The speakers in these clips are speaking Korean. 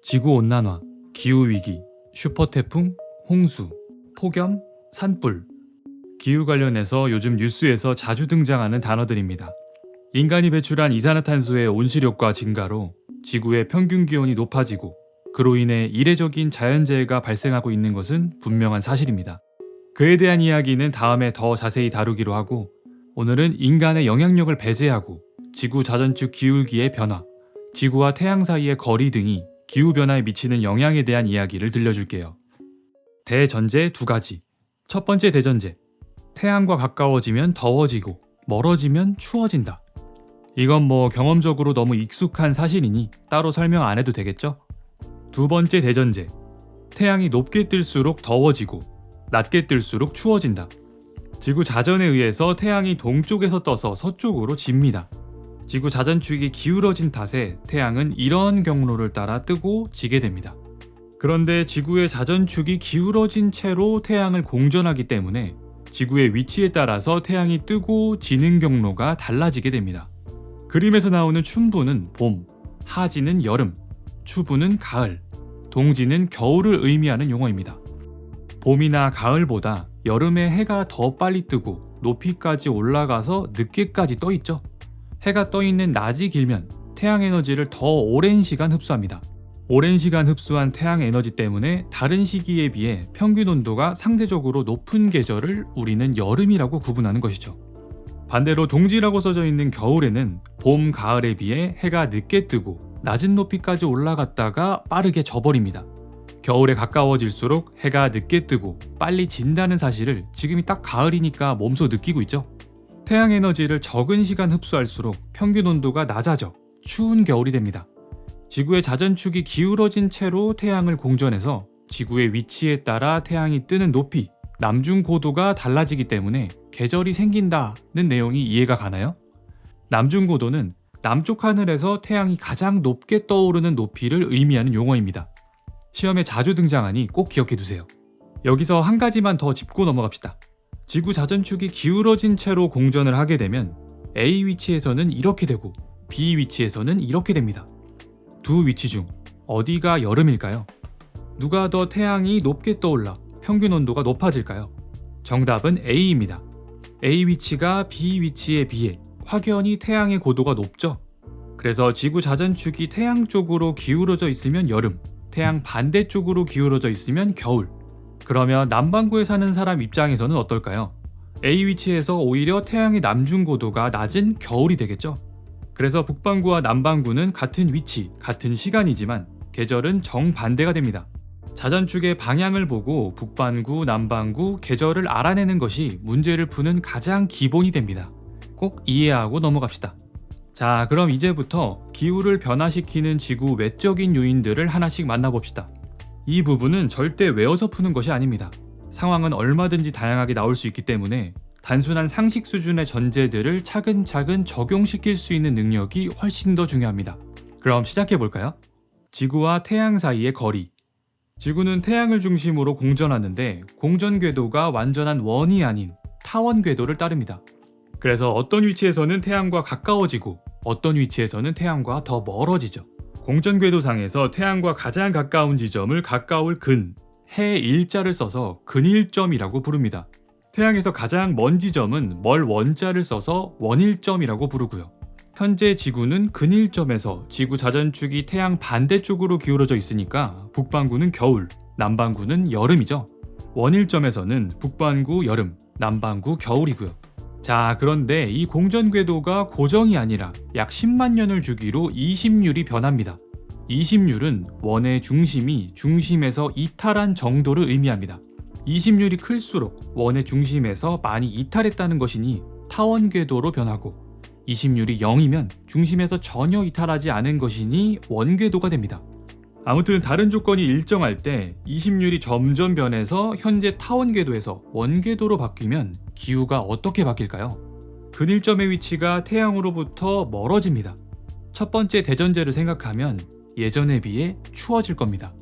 지구온난화, 기후위기, 슈퍼태풍, 홍수, 폭염, 산불. 기후 관련해서 요즘 뉴스에서 자주 등장하는 단어들입니다. 인간이 배출한 이산화탄소의 온실효과 증가로 지구의 평균 기온이 높아지고 그로 인해 이례적인 자연재해가 발생하고 있는 것은 분명한 사실입니다. 그에 대한 이야기는 다음에 더 자세히 다루기로 하고, 오늘은 인간의 영향력을 배제하고 지구 자전축 기울기의 변화, 지구와 태양 사이의 거리 등이 기후변화에 미치는 영향에 대한 이야기를 들려줄게요. 대전제 2가지. 첫 번째 대전제. 태양과 가까워지면 더워지고 멀어지면 추워진다. 이건 경험적으로 너무 익숙한 사실이니 따로 설명 안 해도 되겠죠? 두 번째 대전제. 태양이 높게 뜰수록 더워지고 낮게 뜰수록 추워진다. 지구 자전에 의해서 태양이 동쪽에서 떠서 서쪽으로 집니다. 지구 자전축이 기울어진 탓에 태양은 이런 경로를 따라 뜨고 지게 됩니다. 그런데 지구의 자전축이 기울어진 채로 태양을 공전하기 때문에 지구의 위치에 따라서 태양이 뜨고 지는 경로가 달라지게 됩니다. 그림에서 나오는 춘부는 봄, 하지는 여름, 추부는 가을, 동지는 겨울을 의미하는 용어입니다. 봄이나 가을보다 여름에 해가 더 빨리 뜨고 높이까지 올라가서 늦게까지 떠 있죠. 해가 떠 있는 낮이 길면 태양 에너지를 더 오랜 시간 흡수합니다. 오랜 시간 흡수한 태양 에너지 때문에 다른 시기에 비해 평균 온도가 상대적으로 높은 계절을 우리는 여름이라고 구분하는 것이죠. 반대로 동지라고 써져 있는 겨울에는 봄, 가을에 비해 해가 늦게 뜨고 낮은 높이까지 올라갔다가 빠르게 져버립니다. 겨울에 가까워질수록 해가 늦게 뜨고 빨리 진다는 사실을 지금이 딱 가을이니까 몸소 느끼고 있죠. 태양 에너지를 적은 시간 흡수할수록 평균 온도가 낮아져 추운 겨울이 됩니다. 지구의 자전축이 기울어진 채로 태양을 공전해서 지구의 위치에 따라 태양이 뜨는 높이, 남중 고도가 달라지기 때문에 계절이 생긴다는 내용이 이해가 가나요? 남중 고도는 남쪽 하늘에서 태양이 가장 높게 떠오르는 높이를 의미하는 용어입니다. 시험에 자주 등장하니 꼭 기억해 두세요. 여기서 한 가지만 더 짚고 넘어갑시다. 지구 자전축이 기울어진 채로 공전을 하게 되면 A 위치에서는 이렇게 되고 B 위치에서는 이렇게 됩니다. 두 위치 중 어디가 여름일까요? 누가 더 태양이 높게 떠올라 평균 온도가 높아질까요? 정답은 A입니다. A 위치가 B 위치에 비해 확연히 태양의 고도가 높죠. 그래서 지구 자전축이 태양 쪽으로 기울어져 있으면 여름, 태양 반대쪽으로 기울어져 있으면 겨울. 그러면 남반구에 사는 사람 입장에서는 어떨까요? A 위치에서 오히려 태양의 남중 고도가 낮은 겨울이 되겠죠? 그래서 북반구와 남반구는 같은 위치, 같은 시간이지만 계절은 정반대가 됩니다. 자전축의 방향을 보고 북반구, 남반구, 계절을 알아내는 것이 문제를 푸는 가장 기본이 됩니다. 꼭 이해하고 넘어갑시다. 자, 그럼 이제부터 기후를 변화시키는 지구 외적인 요인들을 하나씩 만나봅시다. 이 부분은 절대 외워서 푸는 것이 아닙니다. 상황은 얼마든지 다양하게 나올 수 있기 때문에 단순한 상식 수준의 전제들을 차근차근 적용시킬 수 있는 능력이 훨씬 더 중요합니다. 그럼 시작해볼까요? 지구와 태양 사이의 거리. 지구는 태양을 중심으로 공전하는데 공전 궤도가 완전한 원이 아닌 타원 궤도를 따릅니다. 그래서 어떤 위치에서는 태양과 가까워지고 어떤 위치에서는 태양과 더 멀어지죠. 공전 궤도상에서 태양과 가장 가까운 지점을 가까울 근, 해 일자를 써서 근일점이라고 부릅니다. 태양에서 가장 먼 지점은 멀 원자를 써서 원일점이라고 부르고요. 현재 지구는 근일점에서 지구 자전축이 태양 반대쪽으로 기울어져 있으니까 북반구는 겨울, 남반구는 여름이죠. 원일점에서는 북반구 여름, 남반구 겨울이고요. 자, 그런데 이 공전 궤도가 고정이 아니라 약 10만 년을 주기로 이심률이 변합니다. 이심률은 원의 중심이 중심에서 이탈한 정도를 의미합니다. 이심률이 클수록 원의 중심에서 많이 이탈했다는 것이니 타원 궤도로 변하고, 이심률이 0이면 중심에서 전혀 이탈하지 않은 것이니 원궤도가 됩니다. 아무튼 다른 조건이 일정할 때 이심률이 점점 변해서 현재 타원 궤도에서 원궤도로 바뀌면 기후가 어떻게 바뀔까요? 근일점의 위치가 태양으로부터 멀어집니다. 첫 번째 대전제를 생각하면 예전에 비해 추워질 겁니다.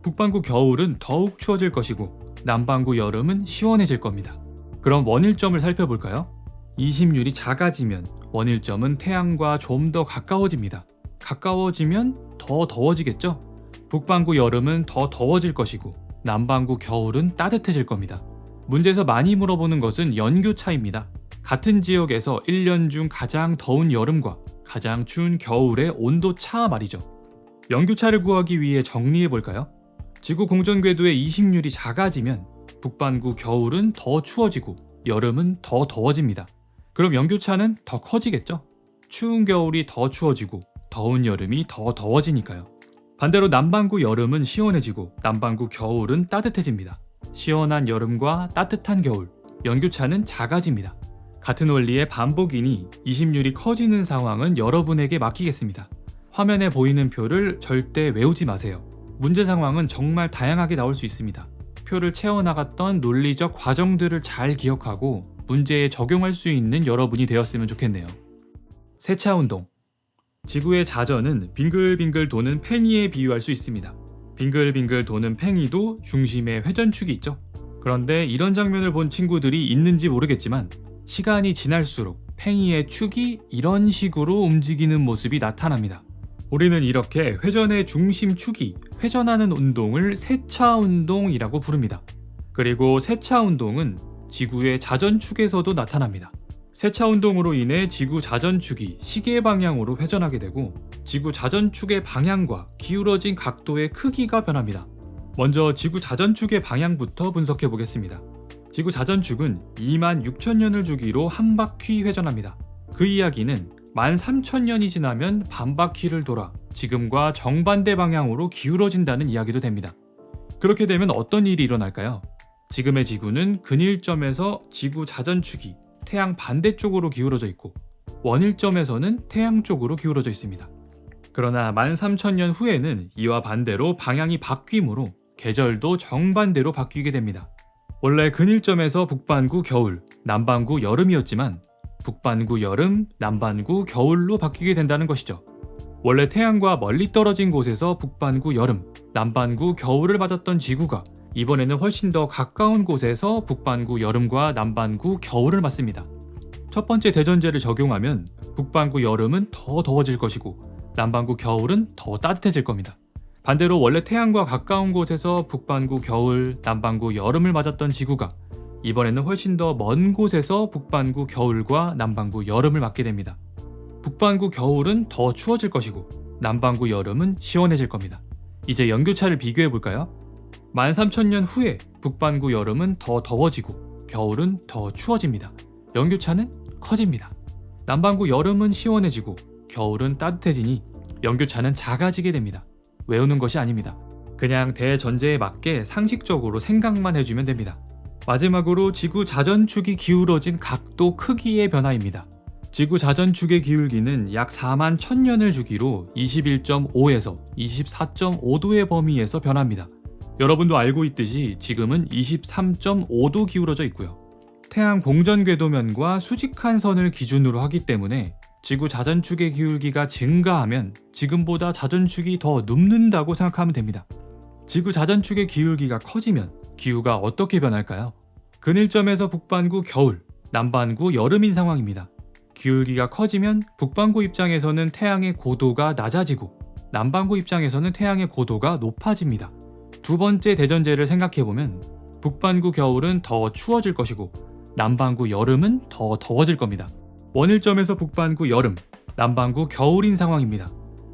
북반구 겨울은 더욱 추워질 것이고 남반구 여름은 시원해질 겁니다. 그럼 원일점을 살펴볼까요? 이심률이 작아지면 원일점은 태양과 좀 더 가까워집니다. 가까워지면 더 더워지겠죠? 북반구 여름은 더 더워질 것이고 남반구 겨울은 따뜻해질 겁니다. 문제에서 많이 물어보는 것은 연교차입니다. 같은 지역에서 1년 중 가장 더운 여름과 가장 추운 겨울의 온도차 말이죠. 연교차를 구하기 위해 정리해 볼까요? 지구 공전 궤도의 이식률이 작아지면 북반구 겨울은 더 추워지고 여름은 더 더워집니다. 그럼 연교차는 더 커지겠죠? 추운 겨울이 더 추워지고 더운 여름이 더 더워지니까요. 반대로 남반구 여름은 시원해지고 남반구 겨울은 따뜻해집니다. 시원한 여름과 따뜻한 겨울, 연교차는 작아집니다. 같은 원리의 반복이니 이식률이 커지는 상황은 여러분에게 맡기겠습니다. 화면에 보이는 표를 절대 외우지 마세요. 문제 상황은 정말 다양하게 나올 수 있습니다. 표를 채워나갔던 논리적 과정들을 잘 기억하고 문제에 적용할 수 있는 여러분이 되었으면 좋겠네요. 세차 운동. 지구의 자전은 빙글빙글 도는 팽이에 비유할 수 있습니다. 빙글빙글 도는 팽이도 중심에 회전축이 있죠. 그런데 이런 장면을 본 친구들이 있는지 모르겠지만 시간이 지날수록 팽이의 축이 이런 식으로 움직이는 모습이 나타납니다. 우리는 이렇게 회전의 중심 축이 회전하는 운동을 세차 운동이라고 부릅니다. 그리고 세차 운동은 지구의 자전축에서도 나타납니다. 세차 운동으로 인해 지구 자전축이 시계 방향으로 회전하게 되고 지구 자전축의 방향과 기울어진 각도의 크기가 변합니다. 먼저 지구 자전축의 방향부터 분석해 보겠습니다. 지구 자전축은 26,000년을 주기로 한 바퀴 회전합니다. 그 이야기는 13,000년이 지나면 반바퀴를 돌아 지금과 정반대 방향으로 기울어진다는 이야기도 됩니다. 그렇게 되면 어떤 일이 일어날까요? 지금의 지구는 근일점에서 지구 자전축이 태양 반대쪽으로 기울어져 있고 원일점에서는 태양 쪽으로 기울어져 있습니다. 그러나 13,000년 후에는 이와 반대로 방향이 바뀌므로 계절도 정반대로 바뀌게 됩니다. 원래 근일점에서 북반구 겨울, 남반구 여름이었지만 북반구 여름, 남반구 겨울로 바뀌게 된다는 것이죠. 원래 태양과 멀리 떨어진 곳에서 북반구 여름, 남반구 겨울을 맞았던 지구가 이번에는 훨씬 더 가까운 곳에서 북반구 여름과 남반구 겨울을 맞습니다. 첫 번째 대전제를 적용하면 북반구 여름은 더 더워질 것이고 남반구 겨울은 더 따뜻해질 겁니다. 반대로 원래 태양과 가까운 곳에서 북반구 겨울, 남반구 여름을 맞았던 지구가 이번에는 훨씬 더 먼 곳에서 북반구 겨울과 남반구 여름을 맞게 됩니다. 북반구 겨울은 더 추워질 것이고 남반구 여름은 시원해질 겁니다. 이제 연교차를 비교해 볼까요? 13,000년 후에 북반구 여름은 더 더워지고 겨울은 더 추워집니다. 연교차는 커집니다. 남반구 여름은 시원해지고 겨울은 따뜻해지니 연교차는 작아지게 됩니다. 외우는 것이 아닙니다. 그냥 대전제에 맞게 상식적으로 생각만 해주면 됩니다. 마지막으로 지구 자전축이 기울어진 각도 크기의 변화입니다. 지구 자전축의 기울기는 약 41,000년을 주기로 21.5에서 24.5도의 범위에서 변합니다. 여러분도 알고 있듯이 지금은 23.5도 기울어져 있고요. 태양 공전 궤도면과 수직한 선을 기준으로 하기 때문에 지구 자전축의 기울기가 증가하면 지금보다 자전축이 더 눕는다고 생각하면 됩니다. 지구 자전축의 기울기가 커지면 기후가 어떻게 변할까요? 근일점에서 북반구 겨울, 남반구 여름인 상황입니다. 기울기가 커지면 북반구 입장에서는 태양의 고도가 낮아지고 남반구 입장에서는 태양의 고도가 높아집니다. 두 번째 대전제를 생각해보면 북반구 겨울은 더 추워질 것이고 남반구 여름은 더 더워질 겁니다. 원일점에서 북반구 여름, 남반구 겨울인 상황입니다.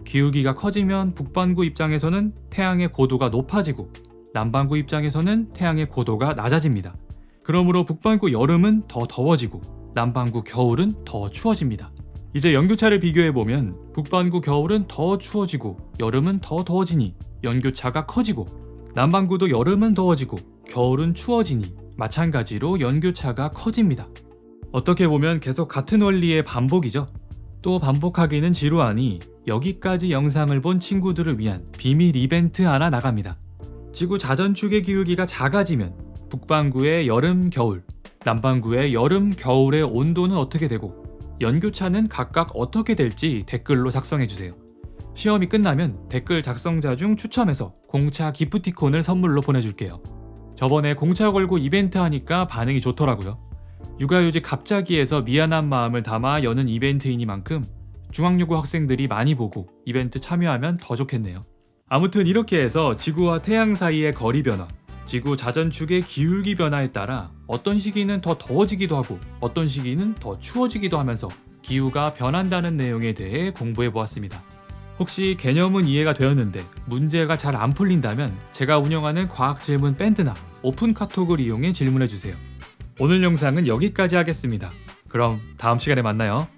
기울기가 커지면 북반구 입장에서는 태양의 고도가 높아지고 남반구 입장에서는 태양의 고도가 낮아집니다. 그러므로 북반구 여름은 더 더워지고 남반구 겨울은 더 추워집니다. 이제 연교차를 비교해보면 북반구 겨울은 더 추워지고 여름은 더 더워지니 연교차가 커지고 남반구도 여름은 더워지고 겨울은 추워지니 마찬가지로 연교차가 커집니다. 어떻게 보면 계속 같은 원리의 반복이죠. 또 반복하기는 지루하니 여기까지 영상을 본 친구들을 위한 비밀 이벤트 하나 나갑니다. 지구 자전축의 기울기가 작아지면 북반구의 여름, 겨울, 남반구의 여름, 겨울의 온도는 어떻게 되고 연교차는 각각 어떻게 될지 댓글로 작성해주세요. 시험이 끝나면 댓글 작성자 중 추첨해서 공차 기프티콘을 선물로 보내줄게요. 저번에 공차 걸고 이벤트 하니까 반응이 좋더라고요. 육아휴직 갑자기 해서 미안한 마음을 담아 여는 이벤트이니만큼 중학여고 학생들이 많이 보고 이벤트 참여하면 더 좋겠네요. 아무튼 이렇게 해서 지구와 태양 사이의 거리 변화, 지구 자전축의 기울기 변화에 따라 어떤 시기는 더 더워지기도 하고 어떤 시기는 더 추워지기도 하면서 기후가 변한다는 내용에 대해 공부해 보았습니다. 혹시 개념은 이해가 되었는데 문제가 잘 안 풀린다면 제가 운영하는 과학 질문 밴드나 오픈 카톡을 이용해 질문해 주세요. 오늘 영상은 여기까지 하겠습니다. 그럼 다음 시간에 만나요.